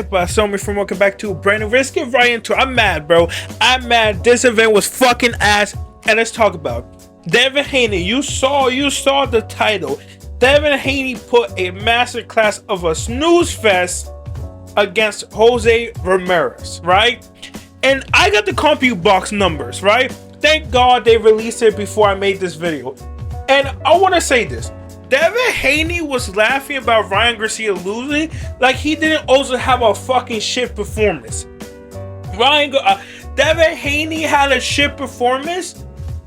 up? So much from welcome back to brand new. Let's get right into it. I'm mad, bro. I'm mad. This event was fucking ass. And let's talk about Devin Haney. You saw the title. Devin Haney put a masterclass of a snooze fest against José Ramirez, right? And I got the CompuBox numbers, right? Thank God they released it before I made this video. And I want to say this. Devin Haney was laughing about Ryan Garcia losing like he didn't also have a fucking shit performance. Devin Haney had a shit performance,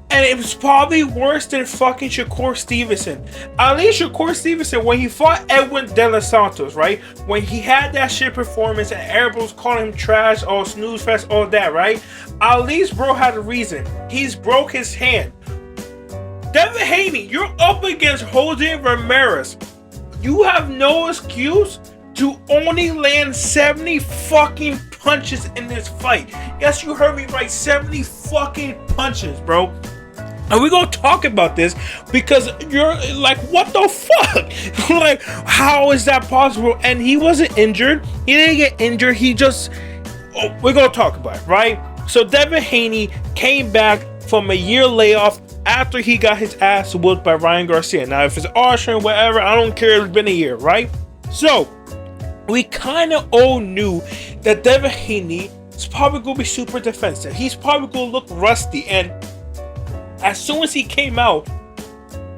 and it was probably worse than fucking Shakur Stevenson. At least Shakur Stevenson, when he fought Edwin De Los Santos, right? When he had that shit performance and everybody was calling him trash, all snooze fest, all that, right? At least bro had a reason. He's broke his hand. Devin Haney, you're up against José Ramirez. You have no excuse to only land 70 fucking punches in this fight. Yes, you heard me right, 70 fucking punches, bro. And we're gonna talk about this because you're like, what the fuck? Like, how is that possible? And he wasn't injured. He didn't get injured. He just, we're gonna talk about it, right? So Devin Haney came back from a year layoff after he got his ass whooped by Ryan Garcia. Now, if it's Austrian, whatever, I don't care. It's been a year, right? So, we kind of all knew that Devin Haney is probably going to be super defensive. He's probably going to look rusty. And as soon as he came out,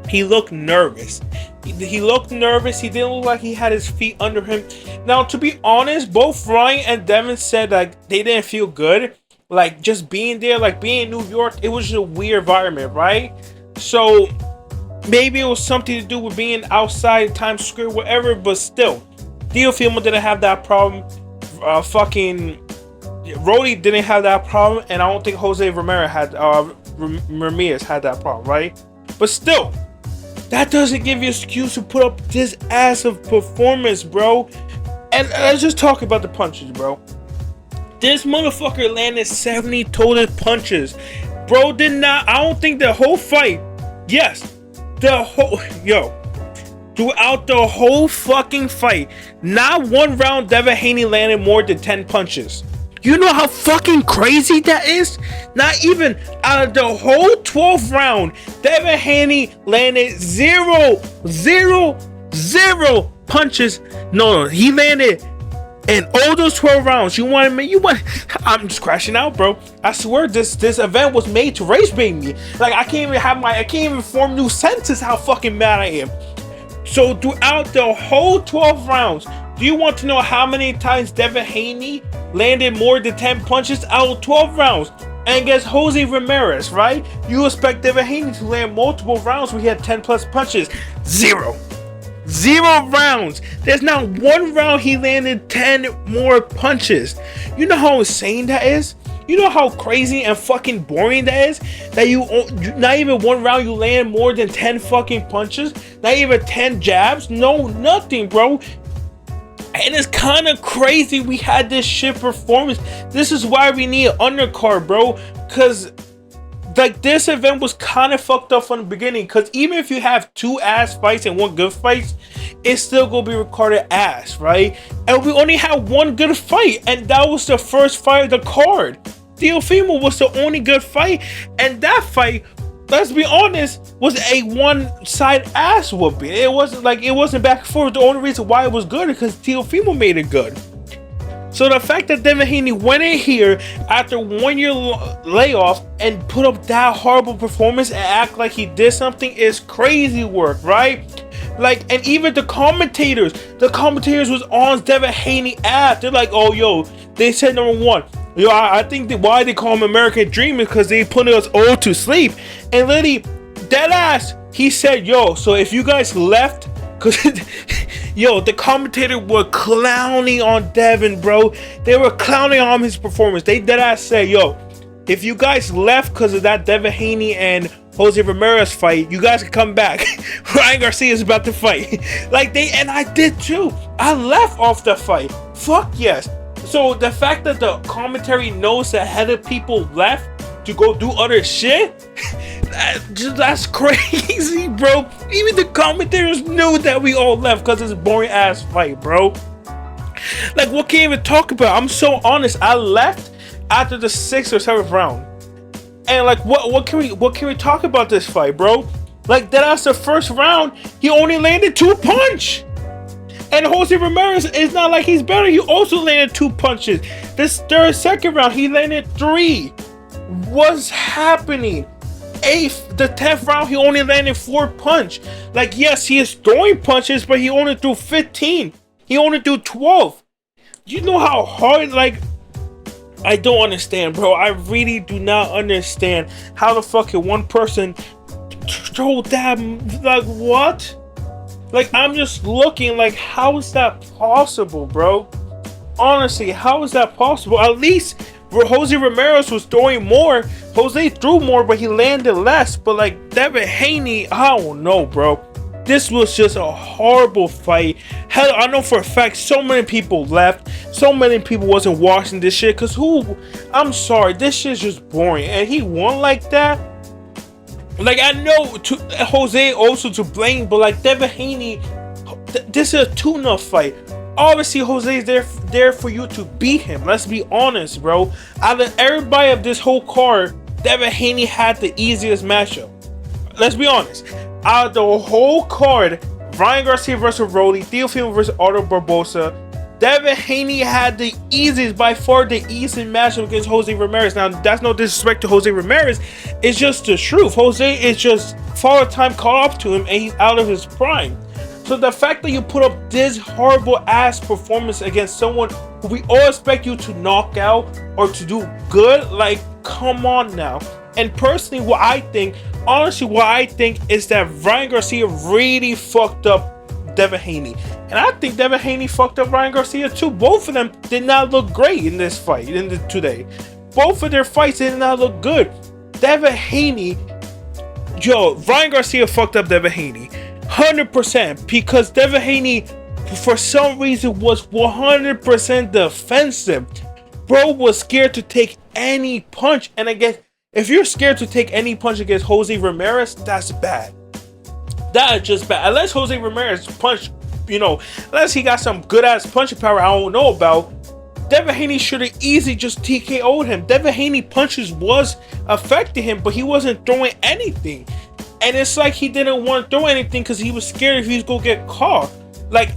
he looked nervous. He looked nervous. He didn't look like he had his feet under him. Now, to be honest, both Ryan and Devin said like they didn't feel good. Like just being there, like being in New York, it was just a weird environment, right? So maybe it was something to do with being outside Times Square, whatever. But still, Teofimo didn't have that problem. Fucking Rody didn't have that problem, and I don't think José Ramirez had that problem, right? But still, that doesn't give you an excuse to put up this ass of performance, bro. And let's just talk about the punches, bro. This motherfucker landed 70 total punches. Bro did not, I don't think the whole fight, throughout the whole fucking fight, not one round Devin Haney landed more than 10 punches. You know how fucking crazy that is? Not even out of the whole 12th round, Devin Haney landed zero punches. No, he landed in all those 12 rounds. I'm just crashing out, bro. I swear this event was made to race bait me. Like I can't even form new sentences how fucking mad I am. So throughout the whole 12 rounds, do you want to know how many times Devin Haney landed more than 10 punches out of 12 rounds? And against José Ramirez, right? You expect Devin Haney to land multiple rounds where he had 10 plus punches. Zero rounds. There's not one round he landed 10 more punches. You know how insane that is? You know how crazy and fucking boring that is? That you not even one round you land more than 10 fucking punches? Not even 10 jabs? No, nothing, bro. And it's kind of crazy we had this shit performance. This is why we need an undercard, bro. Because like this event was kind of fucked up from the beginning, because even if you have 2 ass fights and 1 good fight, it's still gonna be recorded ass, right? And we only had 1 good fight, and that was the first fight of the card. Teofimo was the only good fight, and that fight, let's be honest, was a one-side ass whooping. It wasn't back and forth. The only reason why it was good is because Teofimo made it good. So the fact that Devin Haney went in here after 1 year layoff and put up that horrible performance and act like he did something is crazy work, right? Like, and even the commentators was on Devin Haney ass. They're like, oh, yo, they said number 1. Yo, I think that why they call him American Dream is because they put us all to sleep. And literally, dead ass, he said, yo, so if you guys left, because yo, the commentator were clowning on Devin, bro. They were clowning on his performance. They dead ass say, yo, if you guys left because of that Devin Haney and José Ramirez fight, you guys can come back. Ryan Garcia is about to fight. And I did too. I left off the fight. Fuck yes. So the fact that the commentary knows that hella people left to go do other shit, that's crazy, bro. Even the commentators knew that we all left because it's a boring ass fight, bro. Like, what can you even talk about? I'm so honest. I left after the 6th or 7th round, and like, what can we talk about this fight, bro? Like, that's the first round. He only landed 2 punch. And José Ramirez, it's not like he's better. He also landed 2 punches. This second round, he landed 3. What's happening? The 10th round, he only landed 4 punch. Like, yes, he is throwing punches, but he only threw 15. He only threw 12. You know how hard, like, I don't understand, bro. I really do not understand how the fuck can one person throw that, like, what? Like, I'm just looking like, how is that possible, bro? Honestly, how is that possible? At least José Ramirez was throwing more. José threw more, but he landed less. But like, Devin Haney, I don't know, bro. This was just a horrible fight. Hell, I know for a fact so many people left. So many people wasn't watching this shit. Cause I'm sorry, this shit's just boring. And he won like that. Like, I know José also to blame, but like, Devin Haney, this is a tune-up fight. Obviously, José is there for you to beat him. Let's be honest, bro. Out of everybody of this whole card, Devin Haney had the easiest matchup. Let's be honest. Out of the whole card, Ryan Garcia versus Rolly, Teofimo versus Otto Barbosa, Devin Haney had the easiest, by far the easiest matchup against José Ramirez. Now, that's no disrespect to José Ramirez. It's just the truth. José is just Father Time caught up to him, and he's out of his prime. So the fact that you put up this horrible ass performance against someone who we all expect you to knock out or to do good, like, come on now. And personally, what I think is that Ryan Garcia really fucked up Devin Haney. And I think Devin Haney fucked up Ryan Garcia too. Both of them did not look great in this fight, today. Both of their fights did not look good. Devin Haney, Ryan Garcia fucked up Devin Haney 100%, because Devin Haney, for some reason, was 100% defensive. Bro was scared to take any punch, and I guess if you're scared to take any punch against José Ramirez, that's bad. That is just bad. Unless José Ramirez punch, unless he got some good ass punching power I don't know about, Devin Haney should have easily just TKO'd him. Devin Haney punches was affecting him, but he wasn't throwing anything. And it's like he didn't want to throw anything because he was scared if he was going to get caught. Like,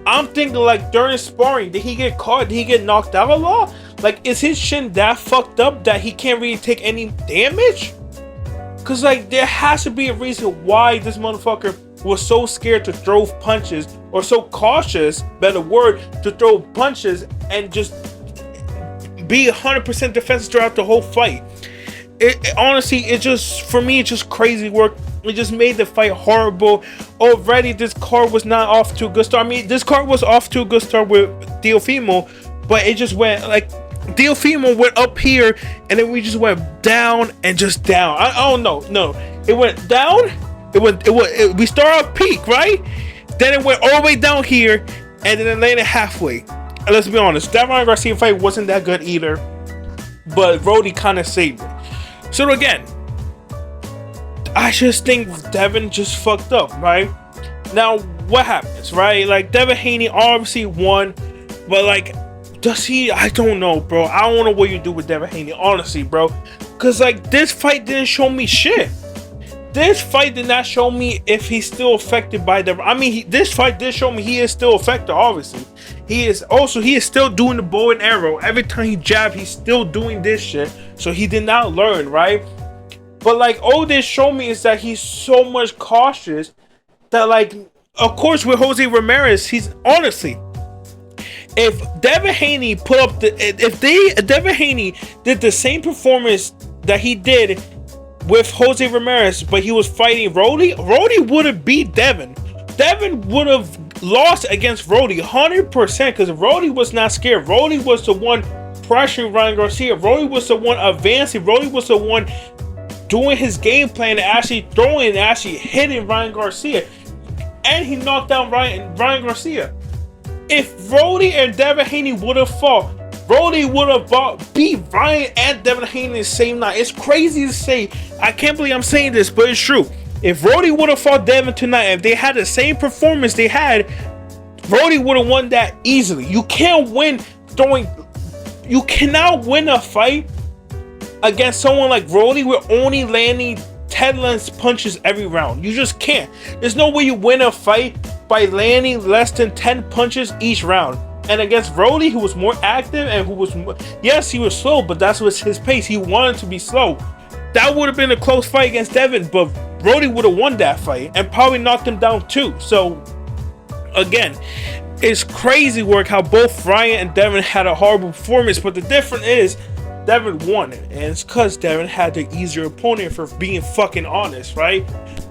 I'm thinking, like, during sparring, did he get caught? Did he get knocked out a lot? Like, is his shin that fucked up that he can't really take any damage? Because, like, there has to be a reason why this motherfucker was so scared to throw punches, or so cautious, better word, to throw punches and just be 100% defensive throughout the whole fight. Honestly, for me, it's just crazy work. It just made the fight horrible. Already, this card was not off to a good start. I mean, this card was off to a good start with Teofimo, but it just went, like, Teofimo went up here, and then we just went down and just down. I don't know. No, it went down. We started off peak, right? Then it went all the way down here, and then it landed halfway. And let's be honest, that Ryan Garcia fight wasn't that good either, but Rody kind of saved it. So again, I just think Devin just fucked up, right? Now, what happens, right? Like, Devin Haney obviously won, but like, does he? I don't know, bro. I don't know what you do with Devin Haney, honestly, bro. Because, like, this fight didn't show me shit. This fight did not show me if he's still affected by the... I mean, this fight did show me he is still affected, obviously. He is still doing the bow and arrow. Every time he jab, he's still doing this shit. So he did not learn, right? But, like, all this showed me is that he's so much cautious that, like, of course, with José Ramirez, he's honestly... If Devin Haney Devin Haney did the same performance that he did with José Ramirez, but he was fighting Rody would have beat Devin. Devin would have lost against Rody 100%, because Rody was not scared. Rody was the one pressuring Ryan Garcia. Rody was the one advancing. Rody was the one doing his game plan and actually throwing and actually hitting Ryan Garcia. And he knocked down Ryan Garcia. If Rody and Devin Haney would have fought, Rody would have beat Ryan and Devin Haney the same night. It's crazy to say. I can't believe I'm saying this, but it's true. If Rody would have fought Devin tonight, if they had the same performance they had, Brody would have won that easily. You can't win throwing. You cannot win a fight against someone like Brody with only landing 10 less punches every round. You just can't. There's no way you win a fight by landing less than 10 punches each round. And against Brody, who was more active and who was, yes, he was slow, but that was his pace. He wanted to be slow. That would have been a close fight against Devin, but Brody would have won that fight and probably knocked him down too. So, again, it's crazy work how both Ryan and Devin had a horrible performance, but the difference is Devin won it, and it's because Devin had the easier opponent, for being fucking honest, right?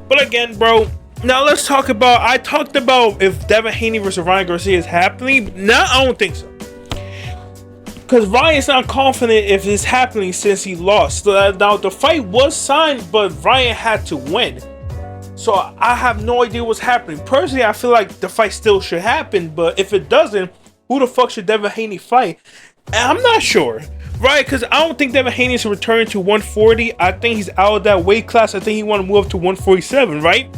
But again, bro, now let's talk about, I talked about if Devin Haney versus Ryan Garcia is happening. No, I don't think so. Because Ryan's not confident if it's happening since he lost. So now the fight was signed, but Ryan had to win. So I have no idea what's happening. Personally, I feel like the fight still should happen, but if it doesn't, who the fuck should Devin Haney fight? And I'm not sure. Right, because I don't think Devin Haney is returning to 140. I think he's out of that weight class. I think he want to move up to 147, right?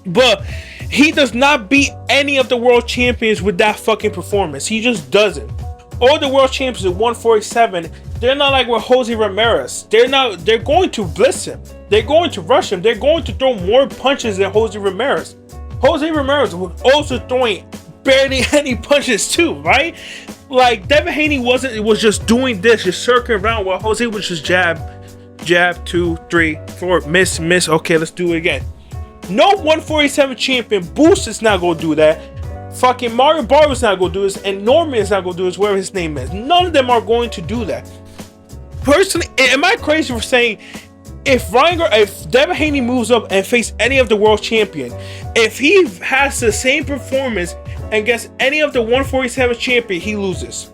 But he does not beat any of the world champions with that fucking performance. He just doesn't. All the world champions at 147, they're not like with José Ramirez. They're going to blitz him. They're going to rush him. They're going to throw more punches than José Ramirez. José Ramirez was also throwing barely any punches too, right? Like, Devin Haney was just doing this, just circling around, while Jose was just jab, 2, 3, 4, miss, okay, let's do it again. No 147 champion, Boost is not gonna do that. Fucking Mario Barber's not gonna do this, and Norman is not gonna do this, whatever his name is. None of them are going to do that. Personally, am I crazy for saying, if Devin Haney moves up and face any of the world champion, if he has the same performance against any of the 147 champion, he loses.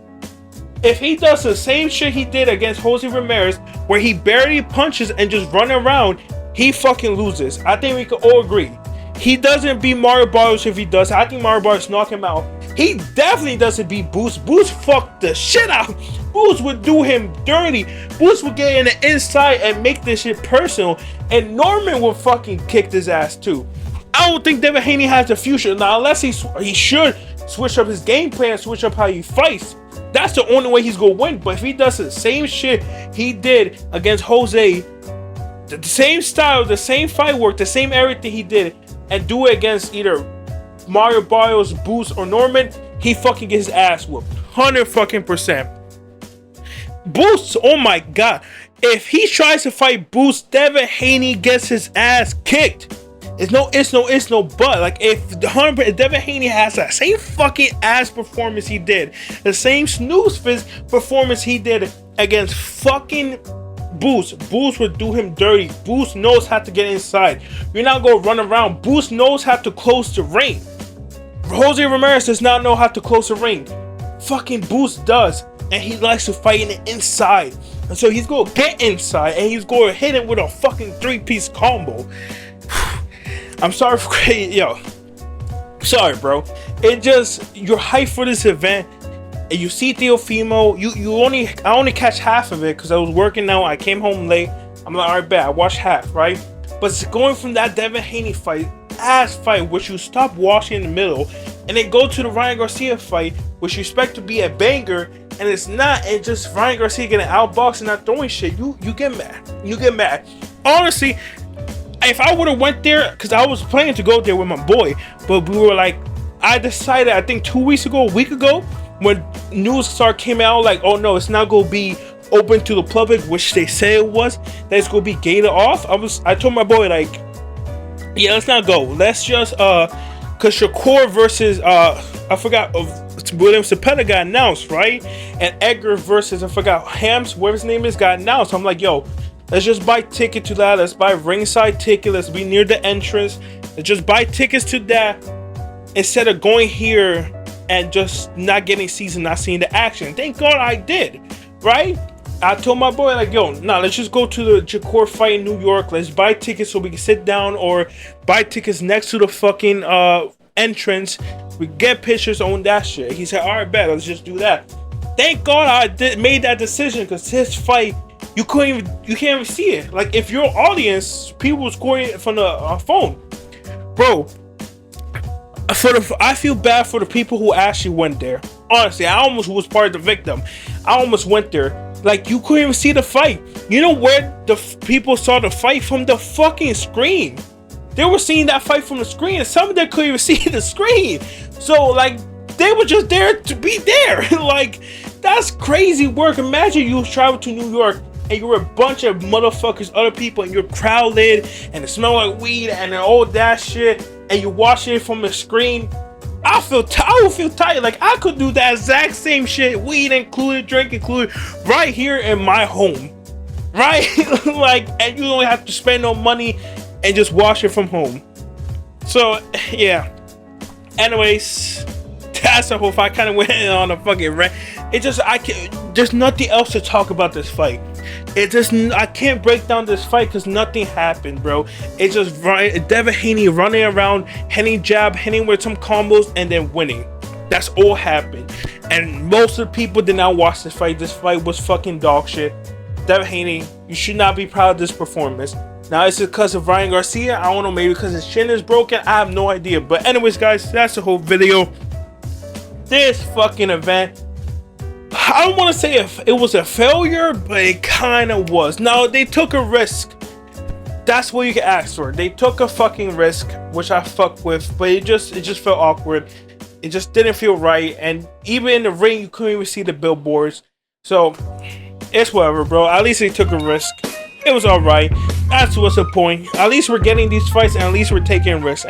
If he does the same shit he did against José Ramirez, where he barely punches and just run around, he fucking loses. I think we can all agree. He doesn't beat Mario Barrios. If he does, I think Mario Barrios knock him out. He definitely doesn't beat Boost. Boost fucked the shit out. Boost would do him dirty. Boost would get in the inside and make this shit personal, and Norman would fucking kick his ass too. I don't think Devin Haney has a future now, unless he should switch up his game plan, switch up how he fights. That's the only way he's gonna win. But if he does the same shit he did against Jose, the same style, the same fight work, the same everything he did, and do it against either Mario Barrios, Boost, or Norman, he fucking gets his ass whooped, 100%. Boost, oh my god, if he tries to fight Boost, Devin Haney gets his ass kicked. It's no but. Like, if Devin Haney has that same fucking ass performance he did, the same snooze fist performance he did against fucking Boost would do him dirty. Boost knows how to get inside. You're not gonna run around. Boost knows how to close the ring. José Ramirez does not know how to close the ring. Fucking Boost does, and he likes to fight in the inside. And so he's gonna get inside, and he's gonna hit him with a fucking 3-piece combo. I'm sorry for crazy, yo. Sorry, bro. You're hyped for this event, and you see Teofimo. I only catch half of it because I was working now. I came home late. I'm like, all right, bet I watched half, right? But going from that Devin Haney fight, which you stop watching in the middle, and then go to the Ryan Garcia fight, which you expect to be a banger, and it's not. And just Ryan Garcia getting outboxed and not throwing shit. You get mad. Honestly, if I would have went there, because I was planning to go there with my boy, but we were like, I decided, I think 2 weeks ago, a week ago, when news came out, like, oh no, it's not gonna be open to the public, which they say it was, that it's gonna be gated off. I told my boy, like, yeah, let's not go. Let's just because Shakur versus I forgot William Cepeda got announced, right? And Edgar versus I forgot Hams, whatever his name is, got announced. I'm like, yo, let's just buy ticket to that. Let's buy ringside ticket. Let's be near the entrance. Let's just buy tickets to that instead of going here and just not getting seats and not seeing the action. Thank God I did, right? I told my boy, like, yo, nah, let's just go to the Shakur fight in New York. Let's buy tickets so we can sit down, or buy tickets next to the fucking entrance. We get pictures on that shit. He said, all right, bet, let's just do that. Thank God I made that decision, because his fight, you can't even see it. Like, if your audience, people scoring from the phone, bro. I feel bad for the people who actually went there. Honestly, I almost was part of the victim. I almost went there. Like, you couldn't even see the fight. You know where the people saw the fight? From the fucking screen. They were seeing that fight from the screen, and some of them couldn't even see the screen. So, like, they were just there to be there. Like, that's crazy work. Imagine you travel to New York and you're a bunch of motherfuckers, other people, and you're crowded and it smells like weed and all that shit, and you're watching it from the screen. I would feel tired. Like, I could do that exact same shit, weed included, drink included, right here in my home. Right? Like, and you don't have to spend no money and just watch it from home. So, yeah. Anyways, that's the whole fight. I kind of went on a fucking rant. There's nothing else to talk about this fight. I can't break down this fight because nothing happened, bro. It's just Devin Haney running around, hitting jab, hitting with some combos, and then winning. That's all happened. And most of the people did not watch this fight. This fight was fucking dog shit. Devin Haney, you should not be proud of this performance. Now, is it because of Ryan Garcia? I don't know, maybe because his chin is broken. I have no idea. But anyways, guys, that's the whole video. This fucking event, I don't want to say if it was a failure, but it kind of was. Now, they took a risk. That's what you can ask for. They took a fucking risk, which I fuck with, but it just felt awkward. It just didn't feel right. And even in the ring, you couldn't even see the billboards. So, it's whatever, bro. At least they took a risk. It was alright. That's what's the point. At least we're getting these fights, and at least we're taking risks.